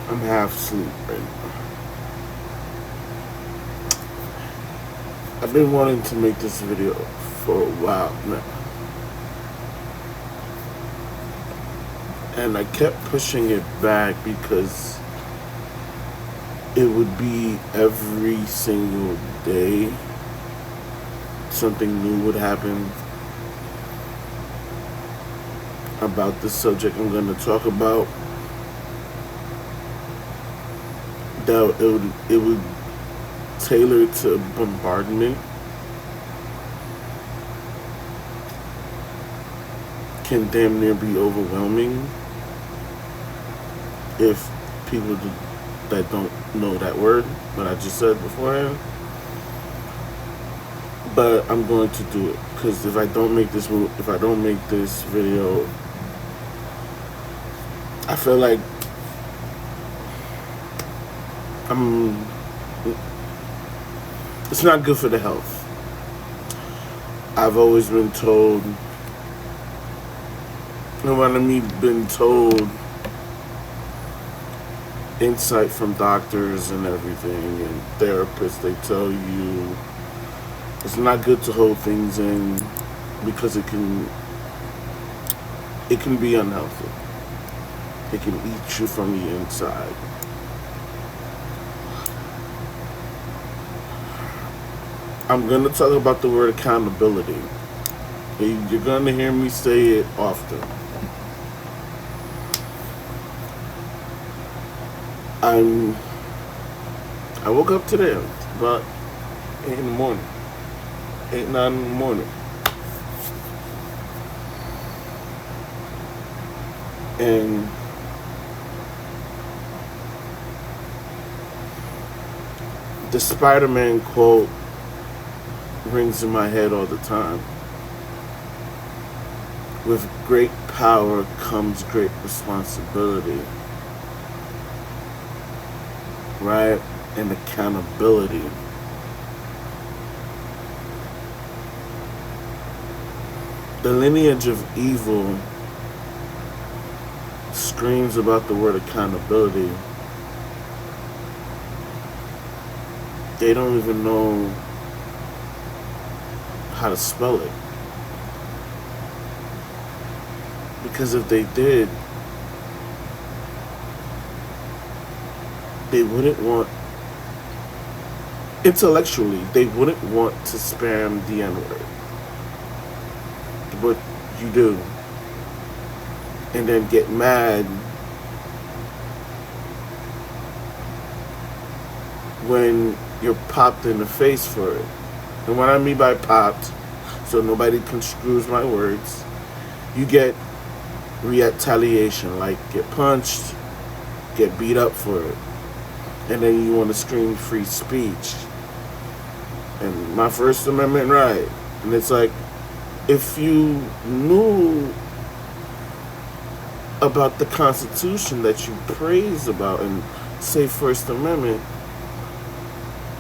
I'm half asleep right now. I've been wanting to make this video for a while now. And I kept pushing it back because it would be every single day something new would happen about the subject I'm going to talk about. That it would tailor to bombardment. Can damn near be overwhelming if people that don't know that word, what I just said beforehand. But I'm going to do it because if I don't make this video, I feel like it's not good for the health. I've always been told, insight from doctors and everything and therapists, they tell you it's not good to hold things in because it can be unhealthy. It can eat you from the inside. I'm going to talk about the word accountability. You're going to hear me say it often. I woke up today about 8 in the morning. 8, 9 in the morning. And the Spider-Man quote rings in my head all the time. With great power comes great responsibility. Right? And accountability. The lineage of evil screams about the word accountability. They don't even know how to spell it. Because if they did, they wouldn't want, intellectually, they wouldn't want to spam the N-word. But you do. And then get mad when you're popped in the face for it. And what I mean by popped, so nobody construes my words, you get retaliation, like get punched, get beat up for it. And then you want to scream free speech. And my First Amendment right. And it's like, if you knew about the Constitution that you praise about and say First Amendment,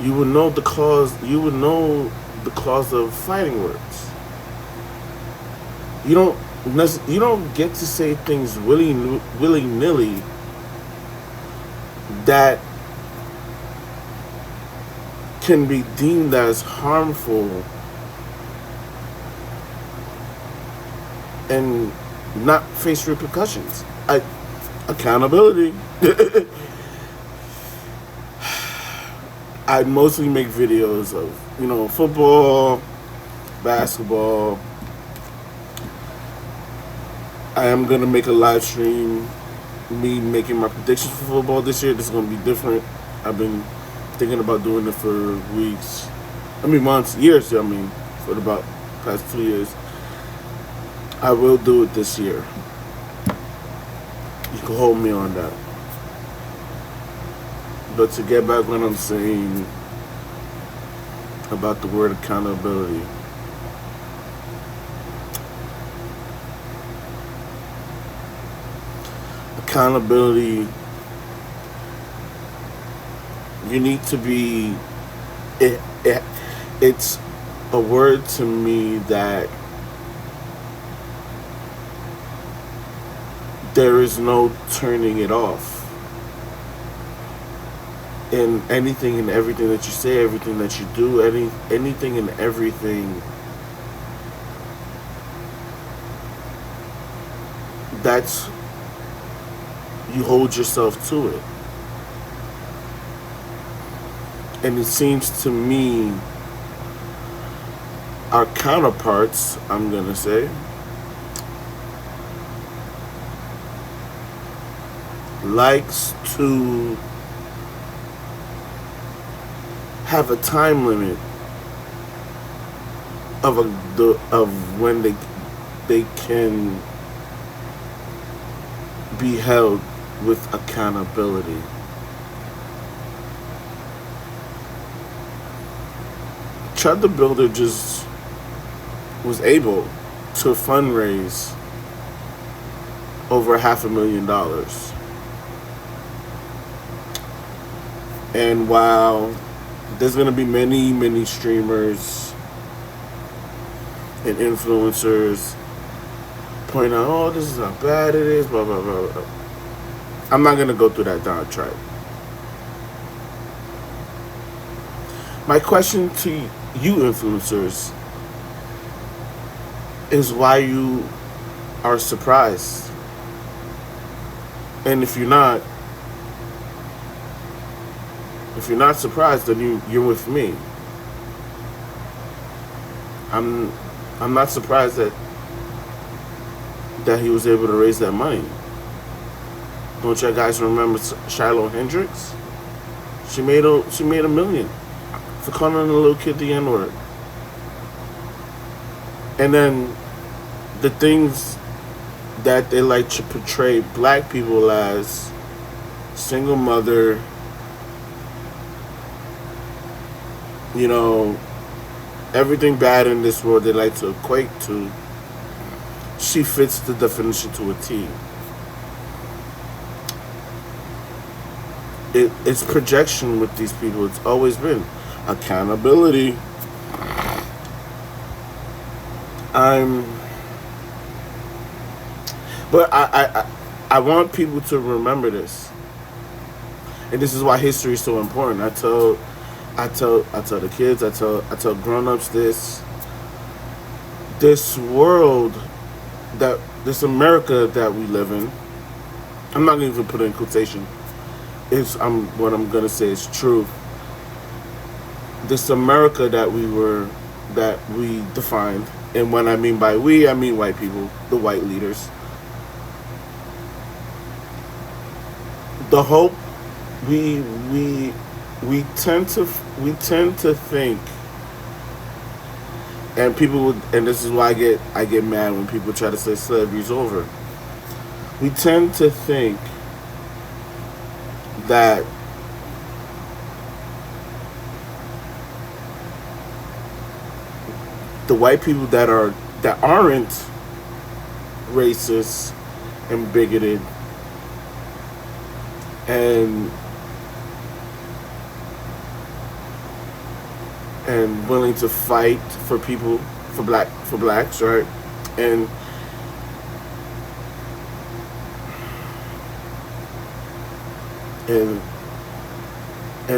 you would know the clause of fighting words. You don't get to say things willy-nilly that can be deemed as harmful and not face repercussions. Accountability. I mostly make videos of, football, basketball. I am going to make a live stream, me making my predictions for football this year. This is going to be different. I've been thinking about doing it for months, years, for about past 2 years. I will do it this year. You can hold me on that. But to get back what I'm saying about the word accountability. Accountability, you need to be, it's a word to me that there is no turning it off. in anything and everything that you say, everything that you do, anything and everything that's you hold yourself to it. And it seems to me our counterparts, I'm gonna say, likes to have a time limit of when they can be held with accountability. Chud the Builder just was able to fundraise over $500,000. And while there's going to be many streamers and influencers point out, oh, this is how bad it is, blah, blah, blah, blah. I'm not going to go through that diatribe. My question to you influencers is why you are surprised. And if you're not surprised, then you're with me. I'm not surprised that he was able to raise that money. Don't you guys remember Shiloh Hendrix? She made $1 million for calling a little kid the N-word. And then the things that they like to portray black people as, single mother, you know, everything bad in this world they like to equate to, she fits the definition to a T. It's projection with these people. It's always been accountability. But I want people to remember this, and this is why history is so important. I tell the kids, I tell grown-ups this world, this America that we live in, I'm not gonna even put it in quotation, what I'm gonna say is truth. This America that we defined, and when I mean by we, I mean white people, the white leaders. The hope we tend to think, and this is why I get mad when people try to say slavery's over. We tend to think that the white people that aren't racist and bigoted and willing to fight for people, for blacks, right? And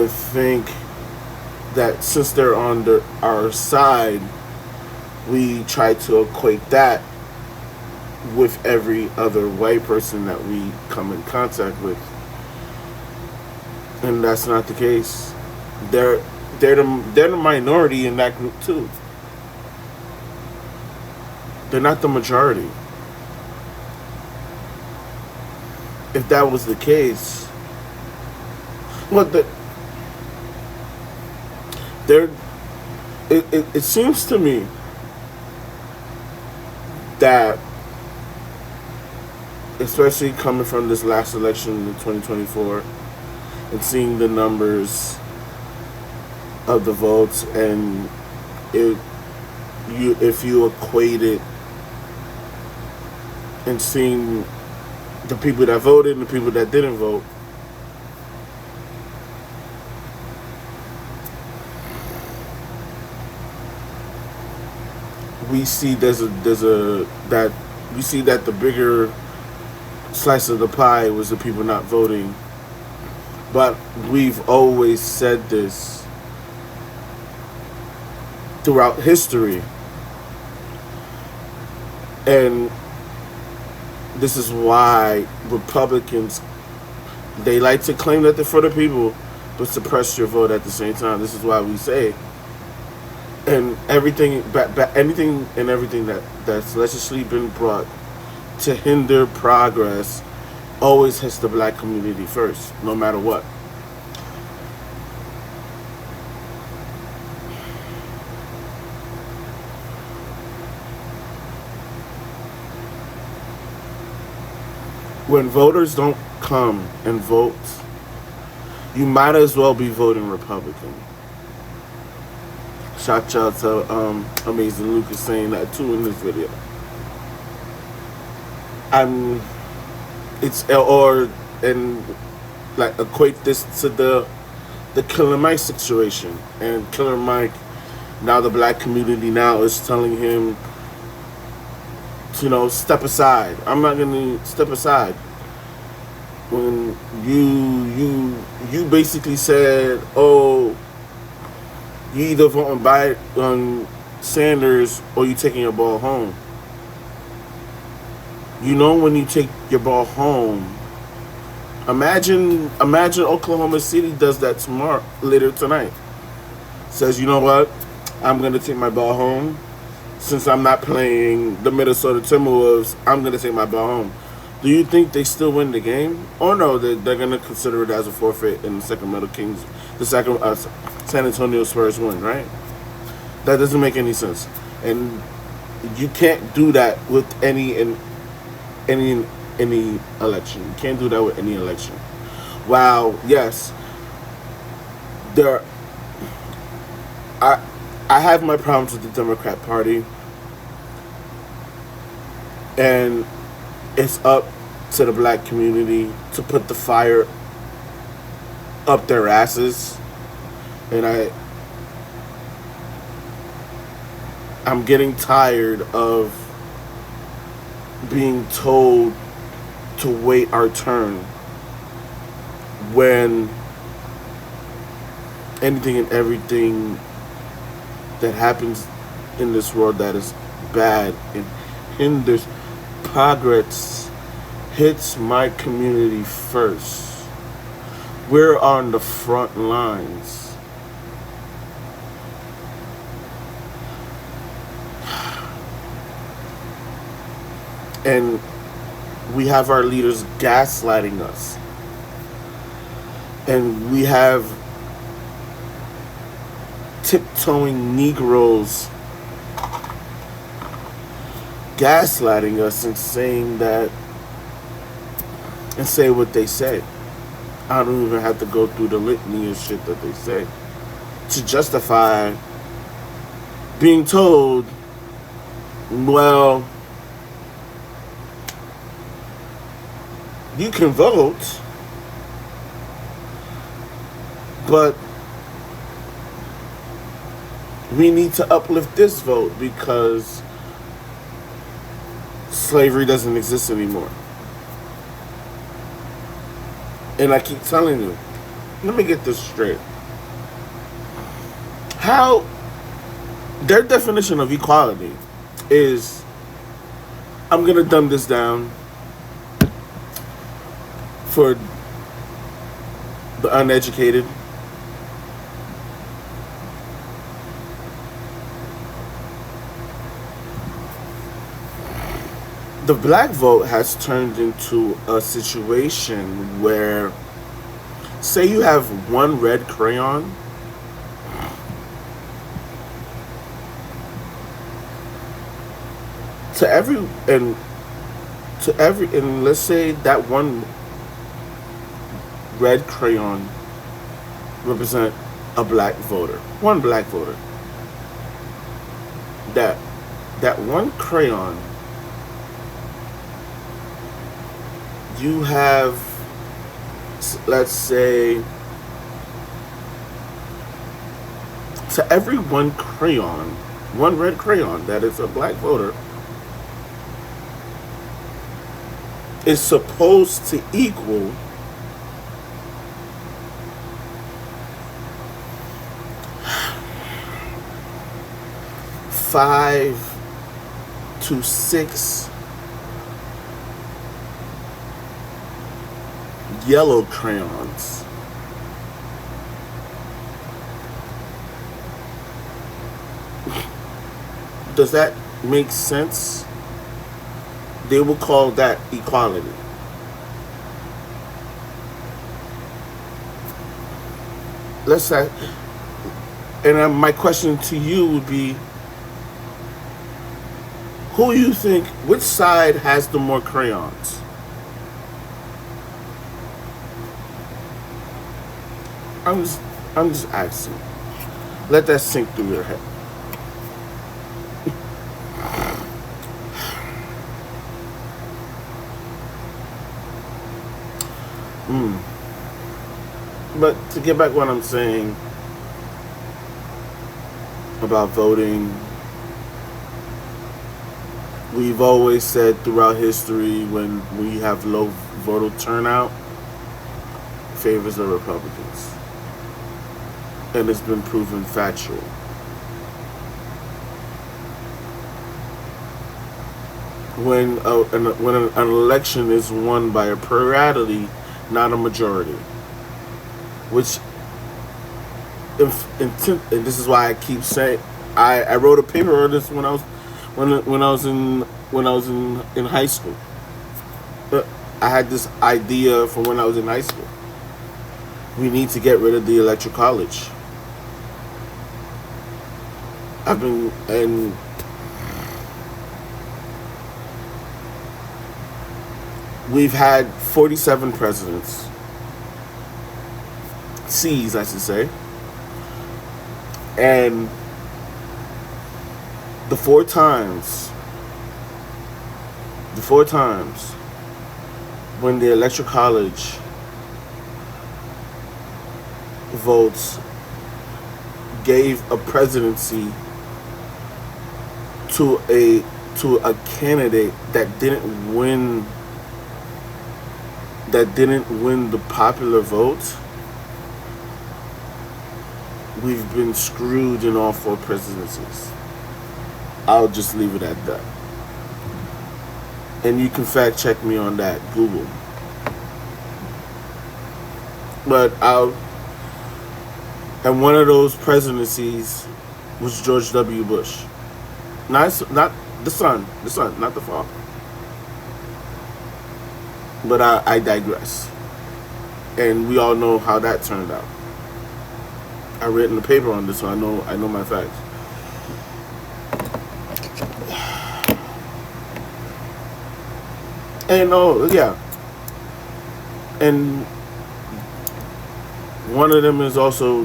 think that since they're on our side, we try to equate that with every other white person that we come in contact with. And that's not the case. They're the minority in that group too. They're not the majority. If that was the case, it seems to me that, especially coming from this last election in 2024 and seeing the numbers of the votes, and if you equate it and seeing the people that voted and the people that didn't vote, we see that the bigger slice of the pie was the people not voting But we've always said this throughout history. And this is why Republicans, they like to claim that they're for the people, but suppress your vote at the same time. This is why we say, and everything, anything and everything that's legislatively been brought to hinder progress always hits the black community first, no matter what. When voters don't come and vote, you might as well be voting Republican. Shout out to Amazing Lucas saying that too in this video. And like equate this to the Killer Mike situation. And Killer Mike, now the black community now is telling him, step aside. I'm not gonna step aside. When you basically said, oh, you either voting on Sanders or you taking your ball home. When you take your ball home, imagine Oklahoma City does that later tonight. Says, you know what? I'm gonna take my ball home. Since I'm not playing the Minnesota Timberwolves, I'm gonna take my ball home. Do you think they still win the game? Or no, they're gonna consider it as a forfeit in the Sacramento Kings, the San Antonio Spurs win, right? That doesn't make any sense. And you can't do that with any election. You can't do that with any election. While yes, I have my problems with the Democrat Party, and it's up to the black community to put the fire up their asses. And I'm getting tired of being told to wait our turn when anything and everything that happens in this world that is bad and hinders progress hits my community first. We're on the front lines. And we have our leaders gaslighting us. And we have tiptoeing Negroes gaslighting us and saying that, and say what they say. I don't even have to go through the litany of shit that they say to justify being told, well, you can vote, but we need to uplift this vote because slavery doesn't exist anymore. And I keep telling you, let me get this straight. How their definition of equality is, I'm going to dumb this down for the uneducated. The black vote has turned into a situation where, say you have one red crayon, and let's say that one red crayon represent a black voter, one black voter. That one crayon, you have, let's say, to every one crayon, one red crayon that is a black voter, is supposed to equal 5 to 6 yellow crayons. Does that make sense? They will call that equality. Let's say, and my question to you would be, who you think, which side has the more crayons? I'm just, I'm just asking. Let that sink through your head. But to get back what I'm saying about voting, we've always said throughout history when we have low voter turnout, favors the Republicans. And it's been proven factual. When an election is won by a plurality, not a majority, which, and this is why I keep saying, I wrote a paper on this when I was in high school. I had this idea from when I was in high school. We need to get rid of the electoral college. We've had 47 presidents. C's, I should say. And the four times when the electoral college votes gave a presidency to a candidate that didn't win the popular vote, we've been screwed in all four presidencies. I'll just leave it at that. And you can fact check me on that, Google. But and one of those presidencies was George W. Bush. Not the son, not the father. But I digress. And we all know how that turned out. I read in the paper on this, so I know my facts. And and one of them is also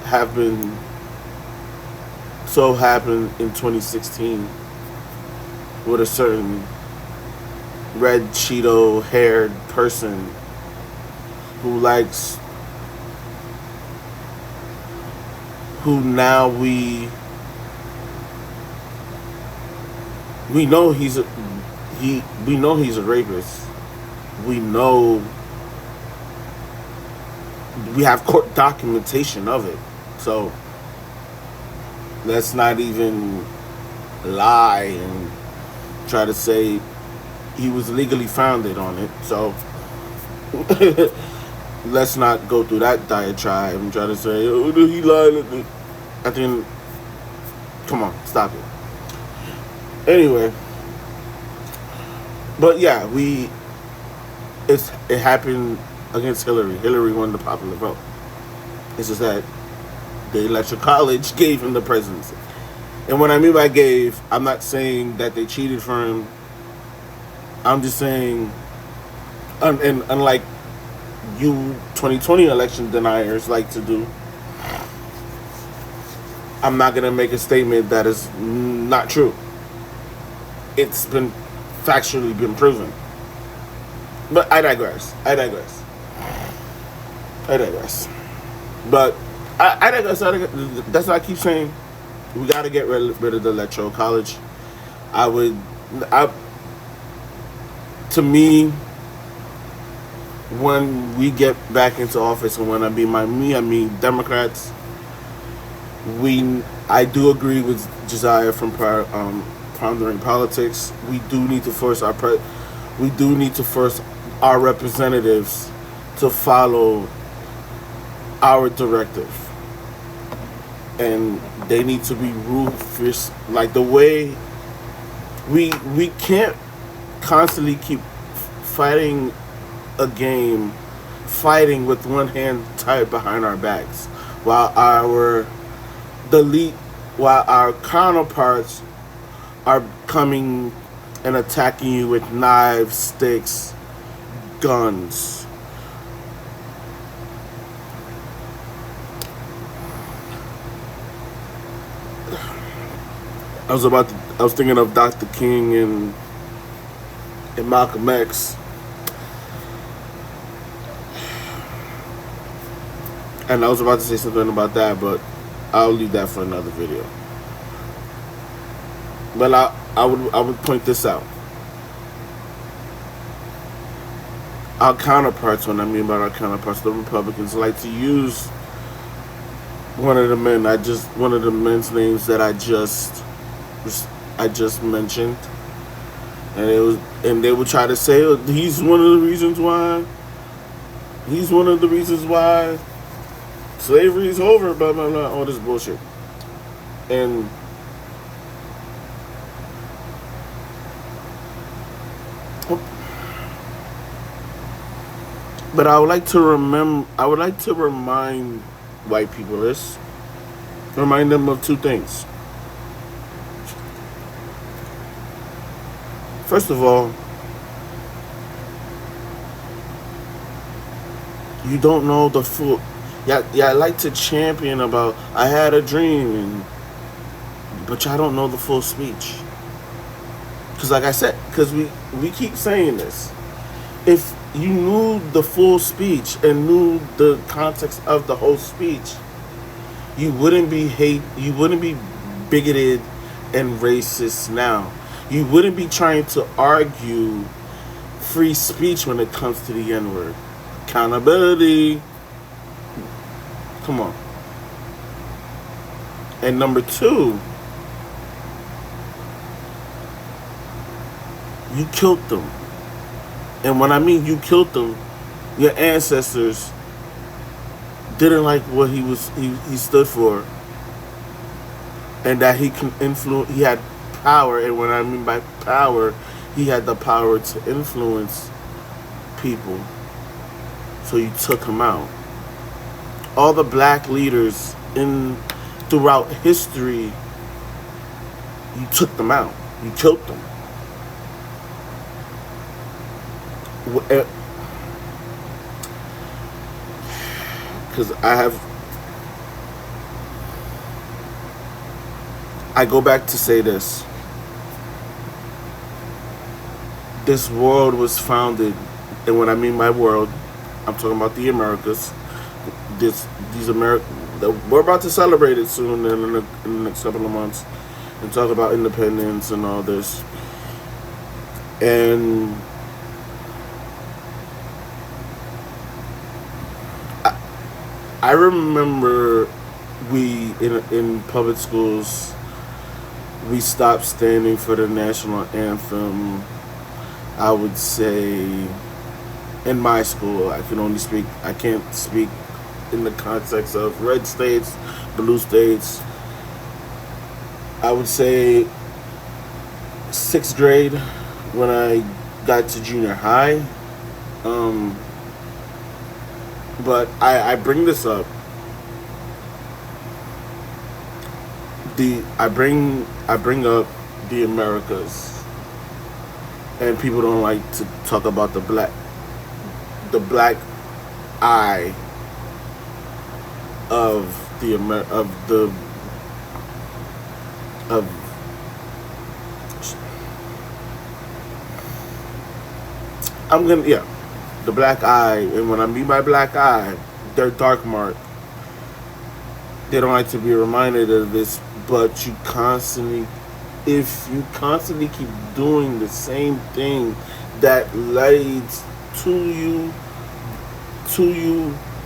happened in 2016 with a certain red Cheeto haired person who now we know he's a rapist. We know, we have court documentation of it. So let's not even lie and try to say he was legally founded on it. So let's not go through that diatribe and try to say, oh, he lied. I think, come on, stop it. Anyway, but yeah, it happened against Hillary. Hillary won the popular vote. It's just that the electoral college gave him the presidency. And what I mean by gave, I'm not saying that they cheated for him. I'm just saying, and unlike you 2020 election deniers like to do, I'm not going to make a statement that is not true. It's been factually been proven. But I digress. But I digress. That's why I keep saying we got to get rid of the electoral college. To me, when we get back into office, and when I mean Democrats, we I do agree with Josiah from Pondering Politics. We do need to force our representatives to follow our directive, and they need to be ruthless. Like the way we can't constantly keep fighting a game, fighting with one hand tied behind our backs, while the lead, while our counterparts are coming and attacking you with knives, sticks, guns. I was thinking of Dr. King and Malcolm X, and I was about to say something about that, but I'll leave that for another video. But I would point this out. Our counterparts, when I mean by our counterparts, the Republicans, like to use one of the men's names that I just mentioned, and they would try to say, oh, he's one of the reasons why slavery is over, blah blah blah, all this bullshit. And but I would like to remind white people this. Remind them of two things. First of all, you don't know the full. Yeah, I like to champion about I had a dream, but y'all don't know the full speech. Because like I said, because we keep saying this. If you knew the full speech and knew the context of the whole speech, you wouldn't be bigoted and racist now. You wouldn't be trying to argue free speech when it comes to the N-word. Accountability. Come on. And number two, you killed them. And when I mean you killed them, your ancestors didn't like what he stood for, and that he can influence. He had power, and when I mean by power, he had the power to influence people. So you took him out. All the black leaders throughout history, you took them out. You killed them. Because I go back to say this. This world was founded, and when I mean my world, I'm talking about the Americas. We're about to celebrate it soon in the next couple of months, and talk about independence and all this. And I remember in public schools, we stopped standing for the national anthem. I would say in my school, I can't speak in the context of red states, blue states. I would say 6th grade when I got to junior high. But I bring this up. I bring up the Americas, and people don't like to talk about the black eye of the the black eye. And when I mean by black eye, their dark mark. They don't like to be reminded of this, but if you constantly keep doing the same thing that leads to you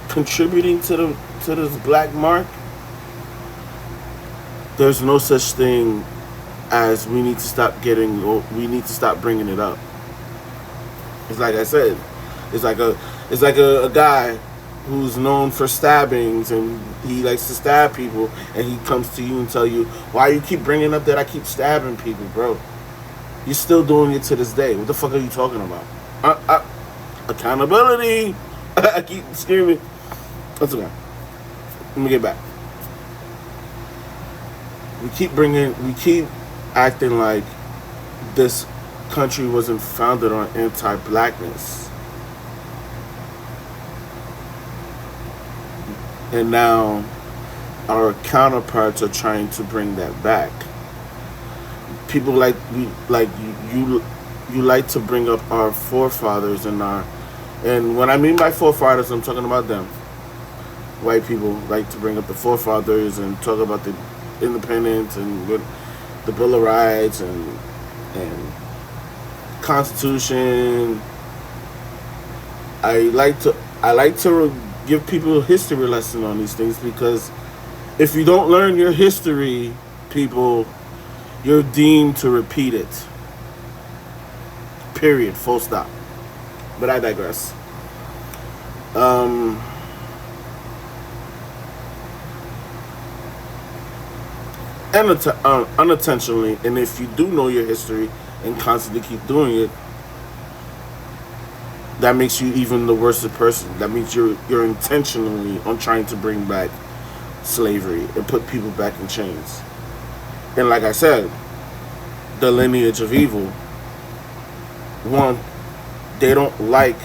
contributing to this black mark, there's no such thing as we need to stop getting. We need to stop bringing it up. It's like I said. It's like a guy who's known for stabbings and he likes to stab people, and he comes to you and tell you, why you keep bringing up that I keep stabbing people, bro? You're still doing it to this day. What the fuck are you talking about? Accountability. I keep screaming. That's okay. Let me get back. We keep acting like this country wasn't founded on anti-blackness. And now our counterparts are trying to bring that back. People like you like to bring up our forefathers and when I mean by forefathers, I'm talking about them. White people like to bring up the forefathers and talk about the independence and the Bill of Rights and Constitution. I like to give people a history lesson on these things, because if you don't learn your history, people, you're deemed to repeat it. Period. Full stop. But I digress. Unintentionally, and if you do know your history and constantly keep doing it, that makes you even the worst person. That means you're intentionally on trying to bring back slavery and put people back in chains. And like I said, the lineage of evil, one, they don't like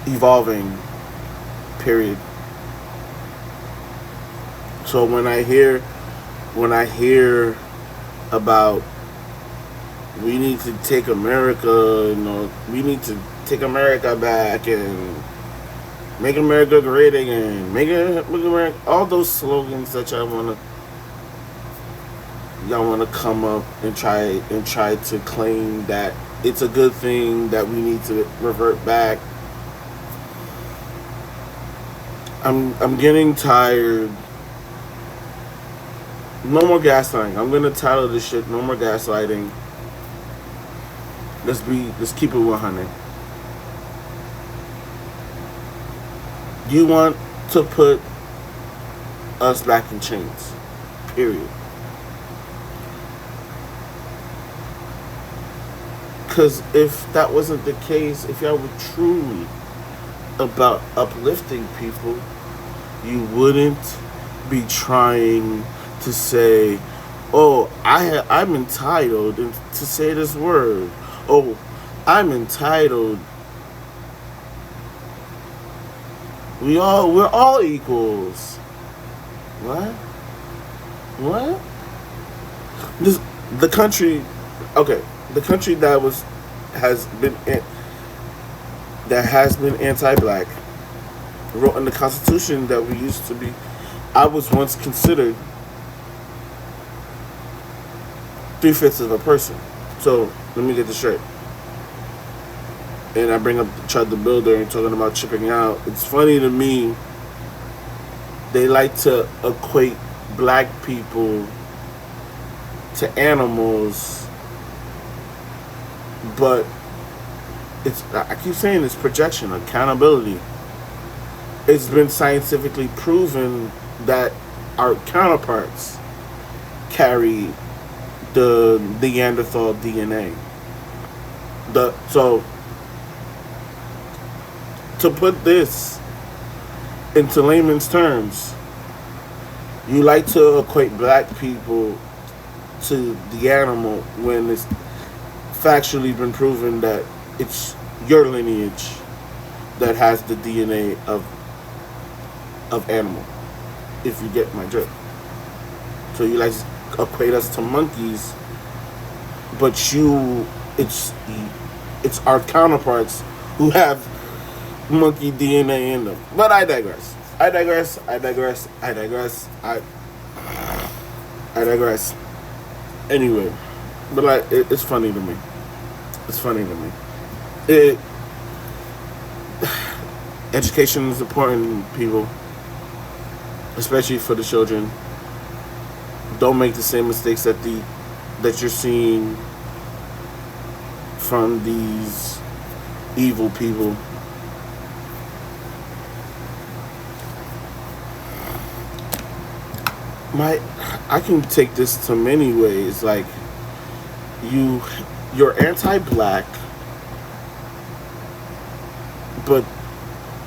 evolving, period. So when I hear about we need to take America, we need to take America back and make America great again, make America, all those slogans that y'all wanna come up and try to claim that it's a good thing, that we need to revert back. I'm getting tired. No more gaslighting. I'm gonna title this shit "No More Gaslighting." Let's keep it 100. You want to put us back in chains. Period. Because if that wasn't the case, if y'all were truly about uplifting people, you wouldn't be trying to say, oh, I'm entitled to say this word. Oh, I'm entitled. We're all equals. What? The country that has been anti-black wrote in the Constitution that we used to be. I was once considered 3/5 of a person. So let me get this straight. And I bring up Chud the Builder and talking about chipping out. It's funny to me. They like to equate black people to animals, but I keep saying it's projection, accountability. It's been scientifically proven that our counterparts carry the Neanderthal DNA. So to put this into layman's terms, you like to equate black people to the animal when it's factually been proven that it's your lineage that has the DNA of animal, if you get my drift. So you like to equate us to monkeys, but it's our counterparts who have monkey DNA in them. But I digress. Anyway, but it's funny to me. Education is important, people, especially for the children. Don't make the same mistakes that you're seeing from these evil people. My I can take this to many ways. Like you you're anti-black, but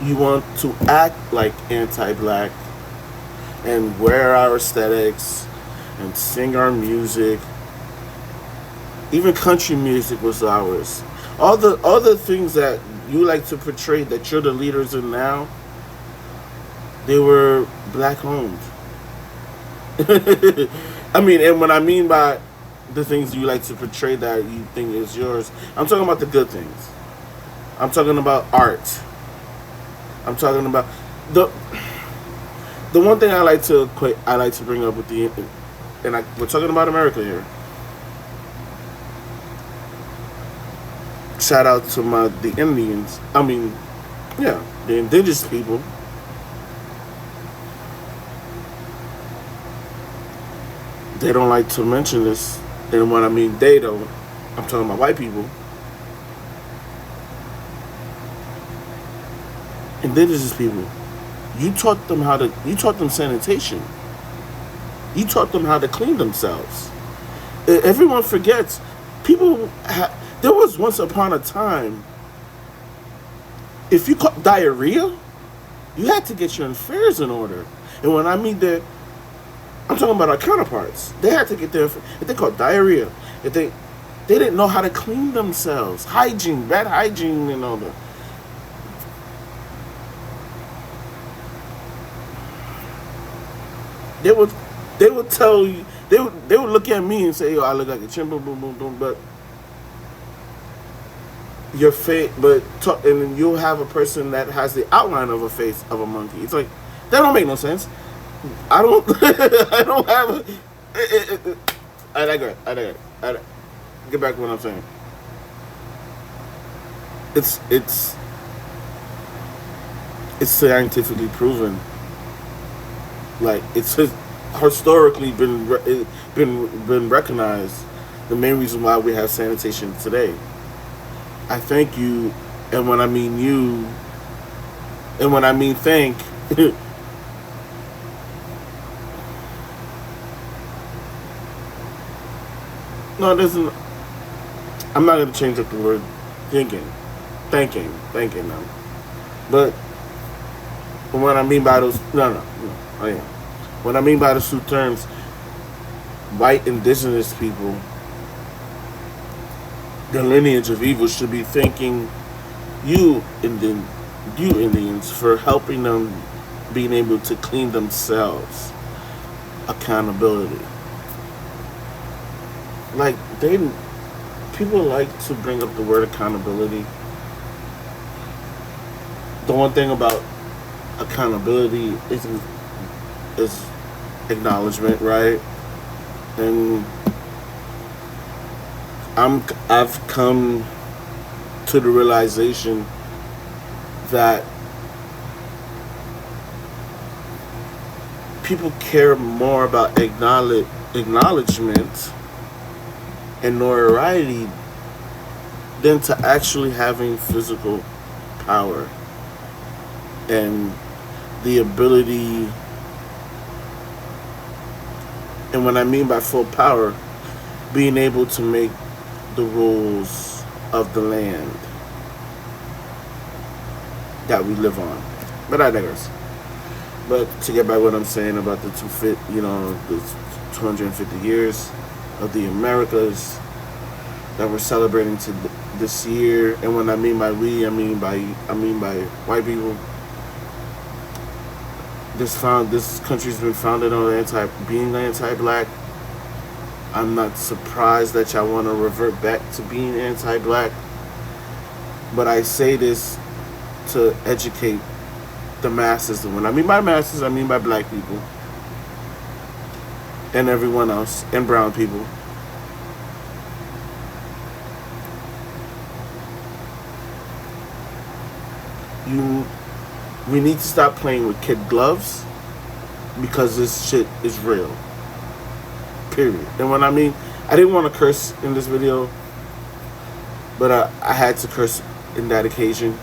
you want to act like anti-black and wear our aesthetics and sing our music. Even country music was ours. All the things that you like to portray that you're the leaders in now, they were black owned. I mean, and what I mean by the things you like to portray that you think is yours, I'm talking about the good things. I'm talking about art. I'm talking about the the one thing I like to bring up with we're talking about America here. Shout out to the Indians. I mean, yeah, the indigenous people. They don't like to mention this, and when I mean they don't, I'm talking about white people. Indigenous people. You taught them sanitation. You taught them how to clean themselves. Everyone forgets. There was once upon a time, if you caught diarrhea, you had to get your affairs in order. And when I mean that, I'm talking about our counterparts. They had to get their, if they caught diarrhea, if they didn't know how to clean themselves, hygiene, bad hygiene, and all that. They would tell you, they would look at me and say, "Yo, I look like a chimp, boom, boom, boom, boom," but your face, and then you'll have a person that has the outline of a face of a monkey. It's like that don't make no sense. I don't, I don't have. I digress. Get back to what I'm saying. It's scientifically proven. Like it's historically been recognized. The main reason why we have sanitation today. I thank you, and when I mean you, and when I mean thank, no, it doesn't. I'm not gonna change up the word thinking, thanking them. But what I mean by those, no, oh yeah. What I mean by those two terms, white indigenous people, the lineage of evil should be thanking you, you Indians, for helping them being able to clean themselves. Accountability. Like people like to bring up the word accountability. The one thing about accountability is acknowledgement, right? And I've come to the realization that people care more about acknowledgement and notoriety than to actually having physical power and the ability. And what I mean by full power, being able to make the rules of the land that we live on. But I digress. But to get back to what I'm saying about the the 250 years of the Americas that we're celebrating this year, and when I mean by we, I mean by white people. This country's been founded on being anti-black. I'm not surprised that y'all want to revert back to being anti-black, but I say this to educate the masses. And when I mean by masses, I mean by black people and everyone else, and brown people. We need to stop playing with kid gloves because this shit is real. Period. And when I mean, I didn't want to curse in this video, but I had to curse in that occasion.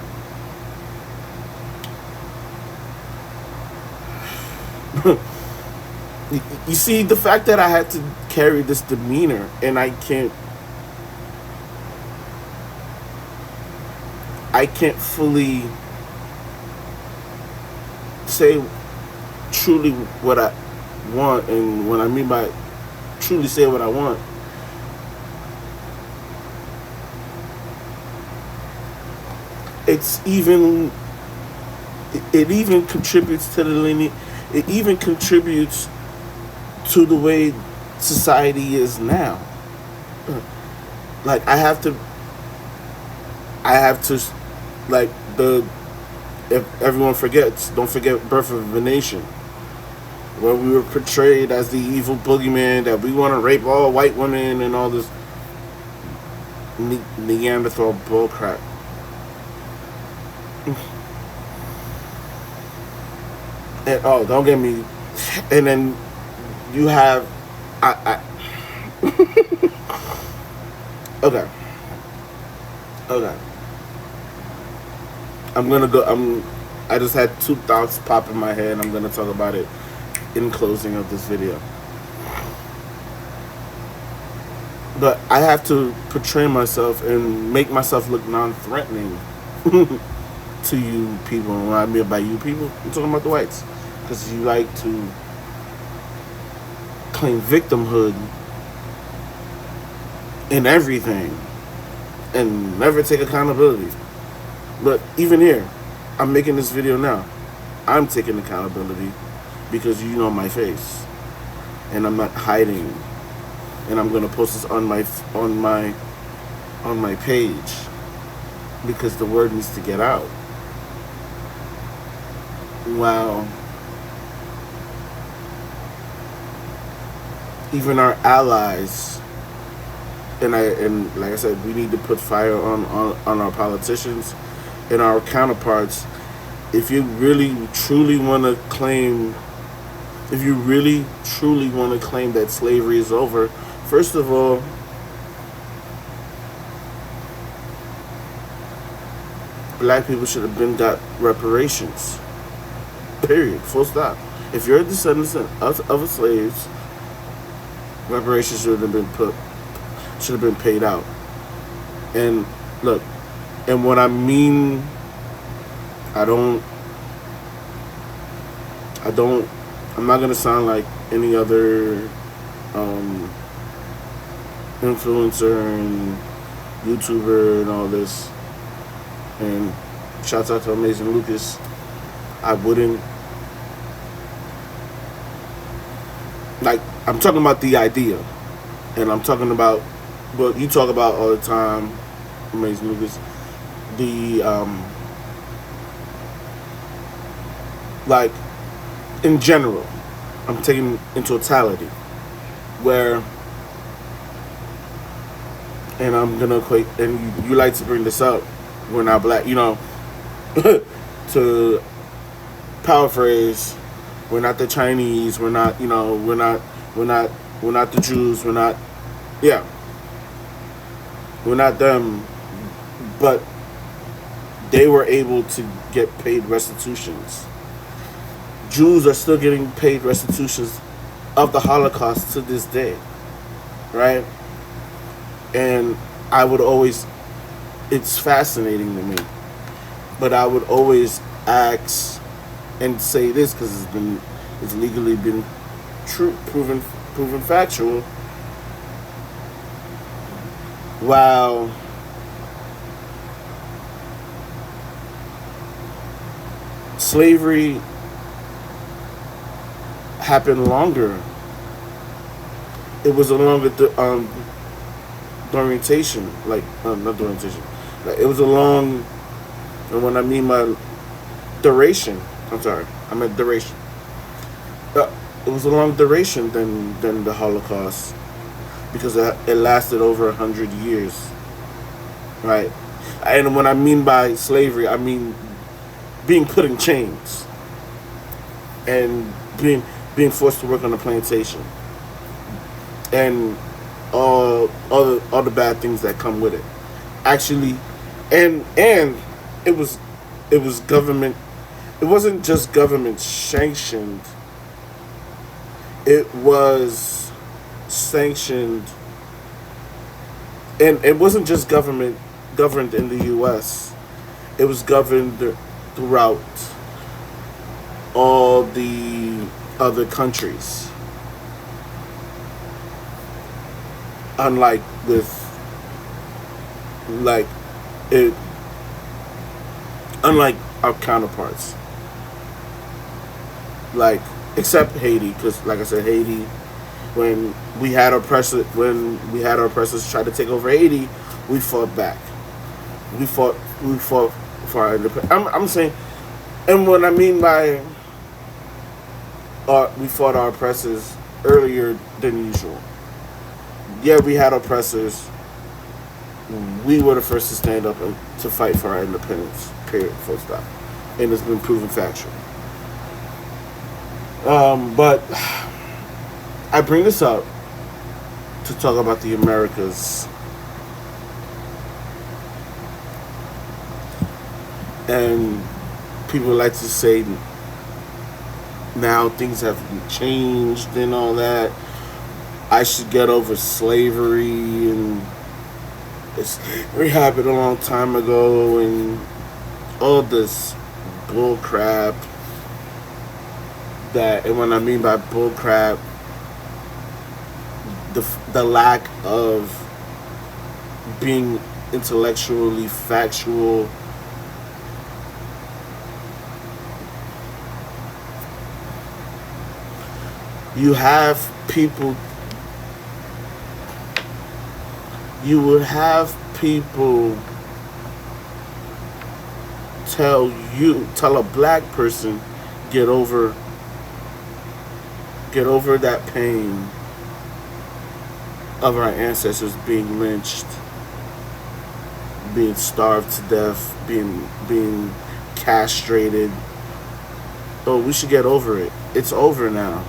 You see, the fact that I had to carry this demeanor and I can't fully say truly what I want, and when I mean by truly say what I want, it even contributes to the lineage. It even contributes to the way society is now. Like I have to like if everyone forgets, don't forget Birth of a Nation, where we were portrayed as the evil boogeyman, that we want to rape all white women and all this Neanderthal bullcrap. And oh, don't get me. And then you have, okay. I just had two thoughts pop in my head. I'm gonna talk about it in closing of this video. But I have to portray myself and make myself look non-threatening to you people. And when I mean by you people, I'm talking about the whites, because you like to claim victimhood in everything and never take accountability. But even here, I'm making this video now. I'm taking accountability because you know my face, and I'm not hiding. And I'm gonna post this on my page because the word needs to get out. Wow. Even our allies, and like I said, we need to put fire on our politicians and our counterparts. If you really truly want to claim that slavery is over, first of all, black people should have been got reparations. Period. Full stop. If you're a descendant of slaves, reparations should have been paid out. And look, and what I mean, I'm not gonna sound like any other influencer and YouTuber and all this. And shouts out to Amazing Lucas. I wouldn't, like, I'm talking about the idea, and I'm talking about what you talk about all the time, Amazing Lucas, the like, in general, I'm taking in totality, where, and I'm gonna equate, and you like to bring this up, we're not black, you know, to paraphrase, we're not the Chinese, we're not, you know, we're not the Jews, we're not them, but they were able to get paid restitutions. Jews are still getting paid restitutions of the Holocaust to this day, right? And I would always, it's fascinating to me, but I would always ask and say this because it's legally been true, proven factual. Wow. Slavery happened longer. It was a longer orientation, like not orientation. Like, it was a long, and when I mean by duration, I'm sorry, I meant duration. It was a long duration than the Holocaust, because it lasted over 100 years, right? And when I mean by slavery, I mean being put in chains and being forced to work on a plantation and all the bad things that come with it. Actually, and it was government. It wasn't just government sanctioned. It was sanctioned, and it wasn't just governed in the U.S. It was governed throughout all the other countries. Unlike with like it, unlike our counterparts, like except Haiti, because like I said, Haiti, when we had our oppressors try to take over Haiti, we fought back. We fought for our independence. I'm saying, and what I mean by we fought our oppressors earlier than usual. Yeah, we had oppressors. We were the first to stand up and to fight for our independence. Period. Full stop. And it's been proven factual. But I bring this up to talk about the Americas. And people like to say now things have changed and all that. I should get over slavery and it happened a long time ago and all this bull crap. That, and what I mean by bull crap, the lack of being intellectually factual. You have people. You would have people tell a black person, get over that pain of our ancestors being lynched, being starved to death, being castrated. Oh, we should get over it. It's over now.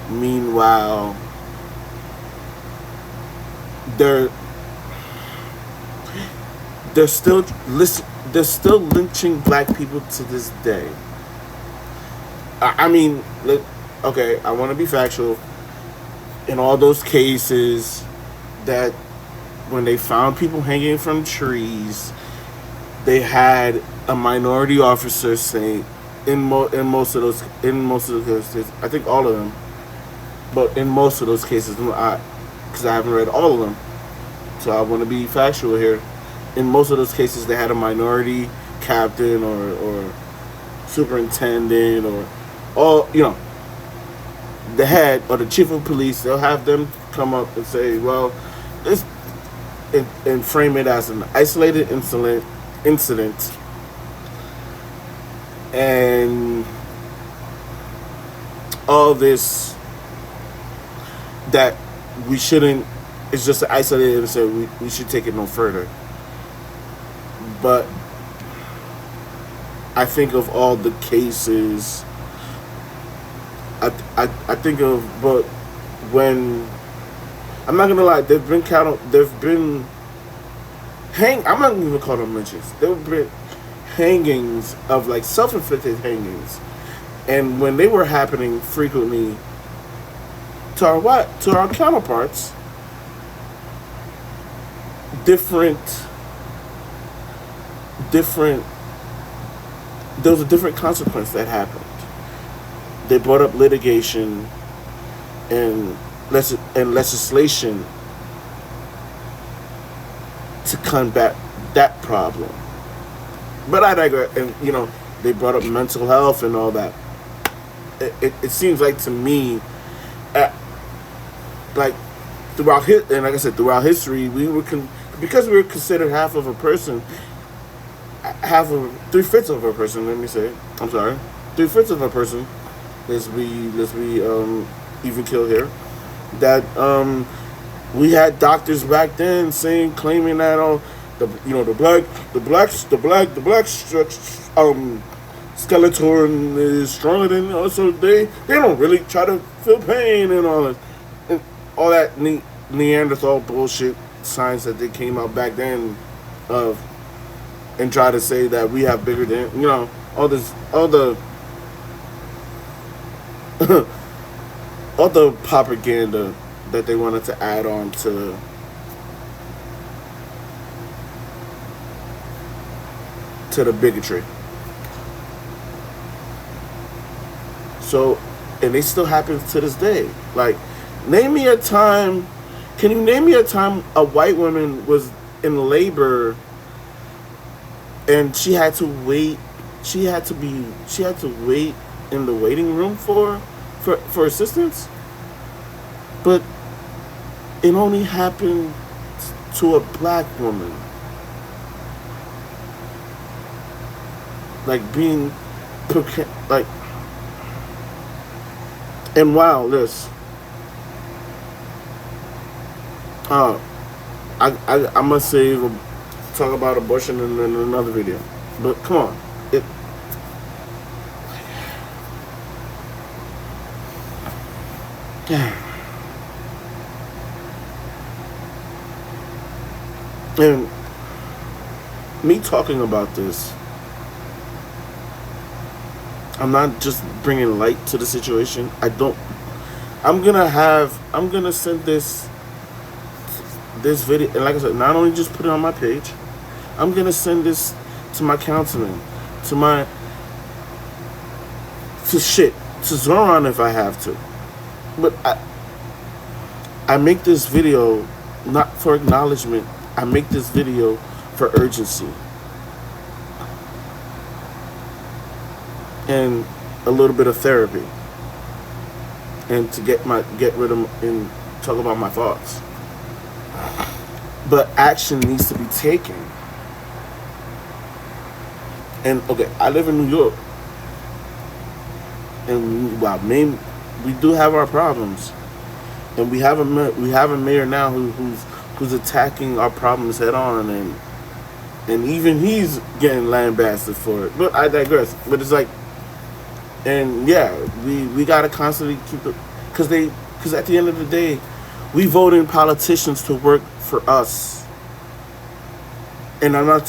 Meanwhile, they're still lynching black people to this day. I mean, okay, I want to be factual. In all those cases that when they found people hanging from trees, they had a minority officer saying in most of those cases, I think all of them, but in most of those cases, because I haven't read all of them, so I want to be factual here. In most of those cases, they had a minority captain or superintendent or all, the head or the chief of police. They'll have them come up and say, well, this, and frame it as an isolated incident, and all this that we shouldn't. It's just an isolated incident. We should take it no further. But I think of all the cases. I think of, but when I'm not gonna lie, there've been I'm not even call them lynchings. There've been hangings of like self-inflicted hangings, and when they were happening frequently to our counterparts, different. There was a different consequence that happened. They brought up litigation and legislation to combat that problem. But I digress. And they brought up mental health and all that. It seems like to me, like throughout history, because we were considered half of a person. 3/5 of a person. Let me say. I'm sorry. 3/5 of a person. Let's be even kill here. That we had doctors back then claiming that the Skeletor is stronger than us, so they don't really try to feel pain and all that Neanderthal bullshit science that they came out back then of and try to say that we have bigger than all the all the propaganda that they wanted to add on to the bigotry. So, and they still happen to this day. Like, name me a time. Can you name me a time a white woman was in labor and she had to wait? She had to wait in the waiting room for assistance. But it only happened to a black woman. Like being like, and wow, this. I'm gonna save talk about abortion in another video. But come on, it. And me talking about this, I'm not just bringing light to the situation. I'm gonna send this video, and like I said, not only just put it on my page, I'm gonna send this to my councilman, to Zoran if I have to. But I make this video not for acknowledgement. I make this video for urgency and a little bit of therapy, and to get rid of and talk about my thoughts. But action needs to be taken. And okay, I live in New York, and while we do have our problems, and we have a mayor now who's attacking our problems head on, and even he's getting lambasted for it. But I digress. But it's like, and yeah, we gotta constantly keep it, because at the end of the day, we vote in politicians to work for us. And I'm not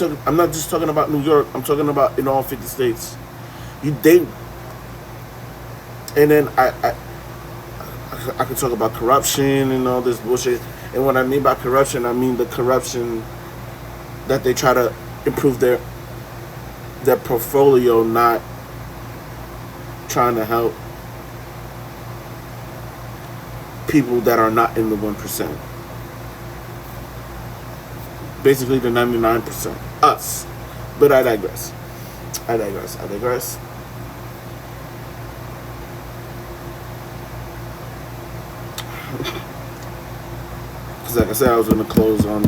just talking about New York. I'm talking about in all 50 states. And then I could talk about corruption and all this bullshit. And what I mean by corruption, I mean the corruption that they try to improve their portfolio, not trying to help people that are not in the 1%. Basically the 99%. Us. But I digress. Because like I said, I was going to close on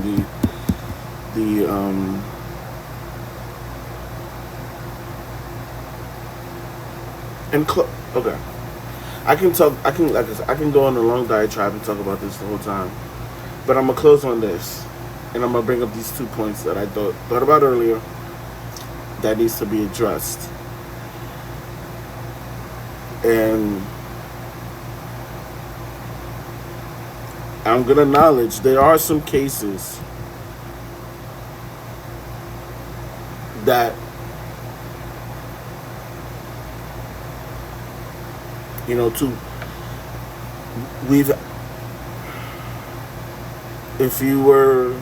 okay. I can go on a long diatribe and talk about this the whole time. But I'm going to close on this. And I'm going to bring up these 2 points that I thought about earlier that needs to be addressed. And I'm going to acknowledge there are some cases that, if you were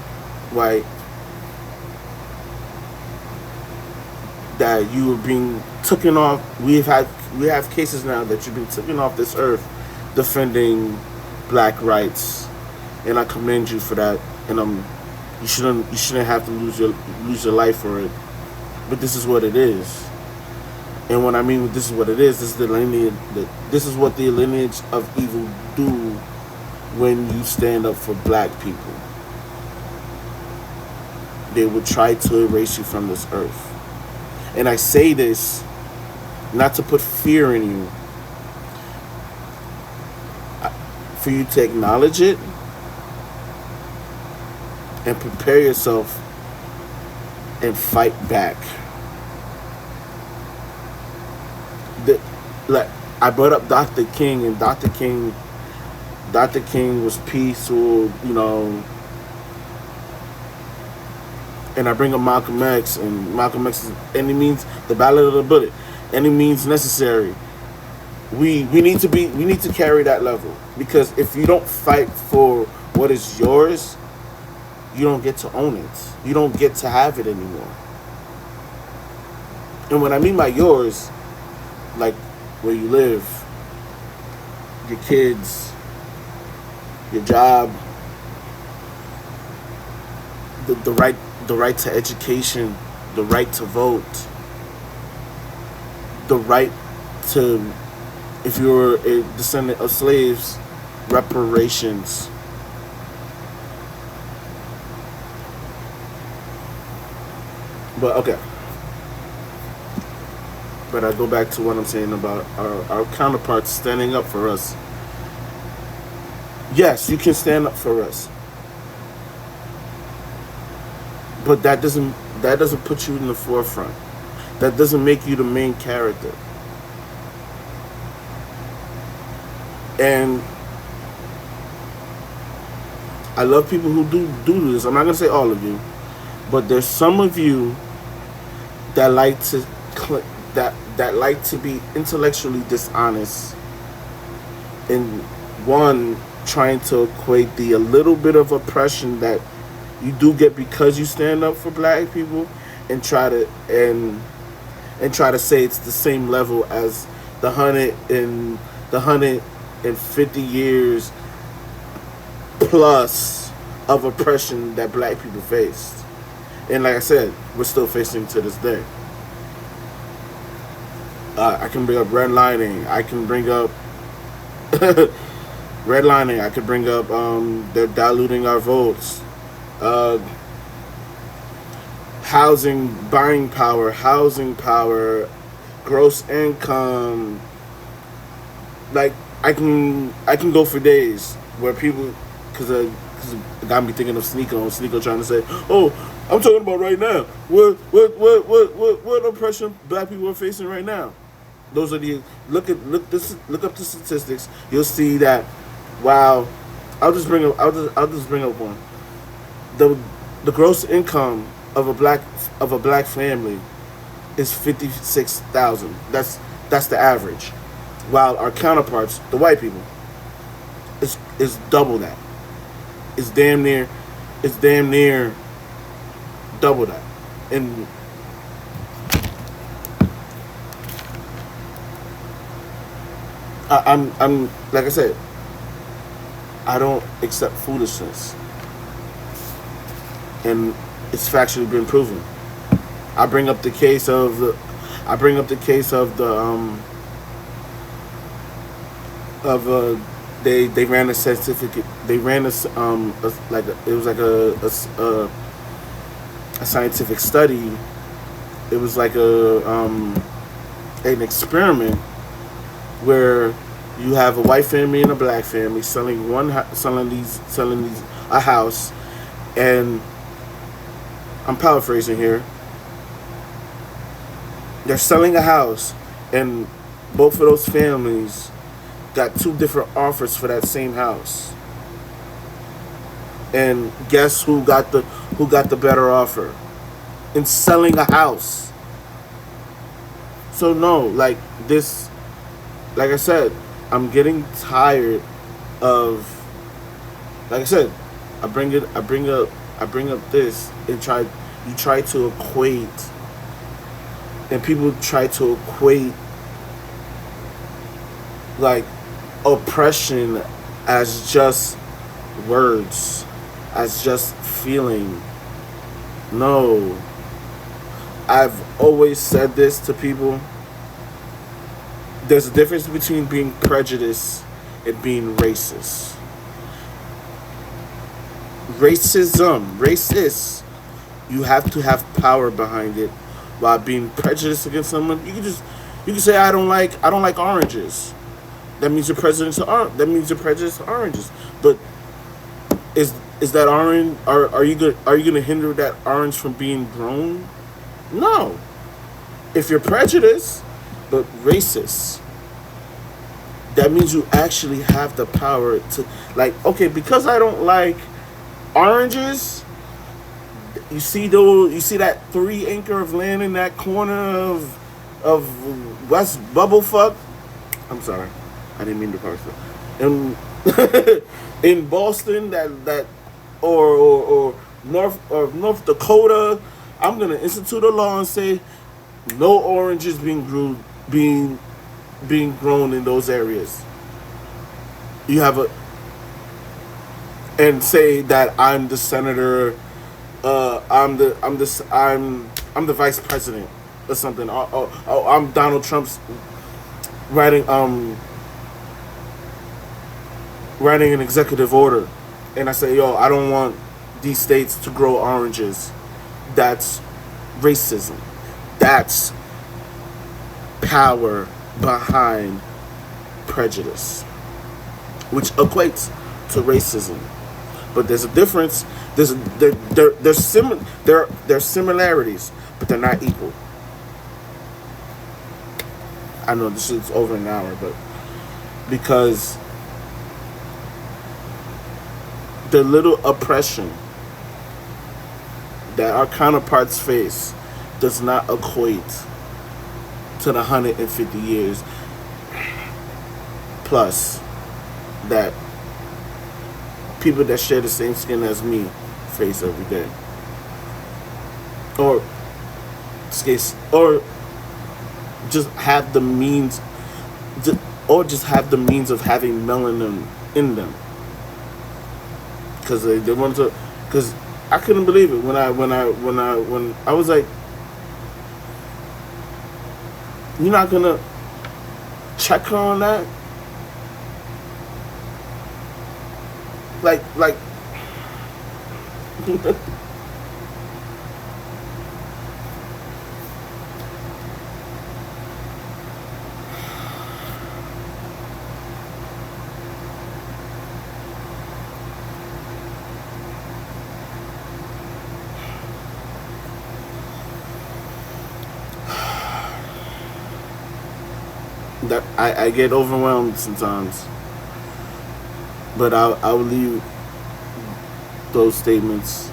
white, that you were being taken off. We have cases now that you've been taken off this earth defending black rights, and I commend you for that. And you shouldn't have to lose your life for it. But this is what it is. And when I mean this is what it is, this is what the lineage of evil do when you stand up for black people. They would try to erase you from this earth. And I say this not to put fear in you, for you to acknowledge it and prepare yourself and fight back. like I brought up Dr. King, and Dr. King was peaceful, and I bring up Malcolm X, and Malcolm X is any means the ballot of the bullet, any means necessary. We need to carry that level, because if you don't fight for what is yours, you don't get to own it. You don't get to have it anymore. And what I mean by yours, like where you live, your kids, your job, the right to education, the right to vote, the right to, if you're a descendant of slaves, reparations. But okay. But I go back to what I'm saying about our counterparts standing up for us. Yes, you can stand up for us, but that doesn't put you in the forefront. That doesn't make you the main character. And I love people who do this. I'm not gonna say all of you, but there's some of you that like to that like to be intellectually dishonest, and one, trying to equate the a little bit of oppression that you do get because you stand up for black people, and try to say it's the same level as the 150 years plus of oppression that black people faced. And like I said, we're still facing to this day. I can bring up redlining. I can bring up redlining. I could bring up they're diluting our votes. Uh, housing power, gross income. Like I can go for days where people, because it got me thinking of Sneeko trying to say, oh, I'm talking about right now. What oppression black people are facing right now? Those are the look up the statistics. You'll see that. Wow, I'll just bring up one. The gross income of a black family is 56,000. That's the average. While our counterparts, the white people, is double that. It's damn near double that. And I'm like I said, I don't accept foolishness, and it's factually been proven. I bring up the case of the I bring up the case of the of they ran a certificate. They ran it was like a scientific study. It was like an experiment where you have a white family and a black family selling these a house, and I'm paraphrasing here. They're selling a house, and both of those families got two different offers for that same house. And guess who got the better offer in selling a house? So no, like this, like I said, I'm getting tired of, like I said, I bring up this and you try to equate, and people try to equate like oppression as just words, as just feeling. No. I've always said this to people. There's a difference between being prejudiced and being racist. Racist, you have to have power behind it. While being prejudiced against someone, you can say I don't like oranges. That means you're prejudiced to oranges. But is that orange? Are you gonna hinder that orange from being grown? No. If you're prejudiced, but racist, that means you actually have the power to, like, okay, because I don't like oranges. You see that 3 acre of land in that corner of West Bubblefuck. I'm sorry, I didn't mean to curse it. In in Boston, that or North Dakota, I'm gonna institute a law and say no oranges being grown in those areas. You have a and say that I'm the senator, I'm the vice president or something. I'm Donald Trump's writing writing an executive order, and I say, yo, I don't want these states to grow oranges. That's racism. That's power behind prejudice, which equates to racism. But there's a difference. There's similarities, but they're not equal. I know this is over an hour, but because the little oppression that our counterparts face does not equate to the 150 years plus that people that share the same skin as me face every day, or or just have the means, or just have the means of having melanin in them, because they wanted to. Because I couldn't believe it when I was like, you're not gonna check her on that, like. That I get overwhelmed sometimes, but I will leave those statements,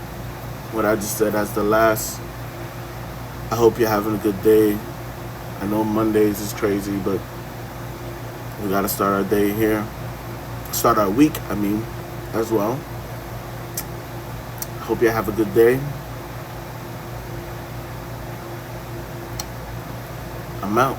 what I just said, as the last. I hope you're having a good day. I know Mondays is crazy, but we gotta start our day here, start our week, I mean, as well. I hope you have a good day. I'm out.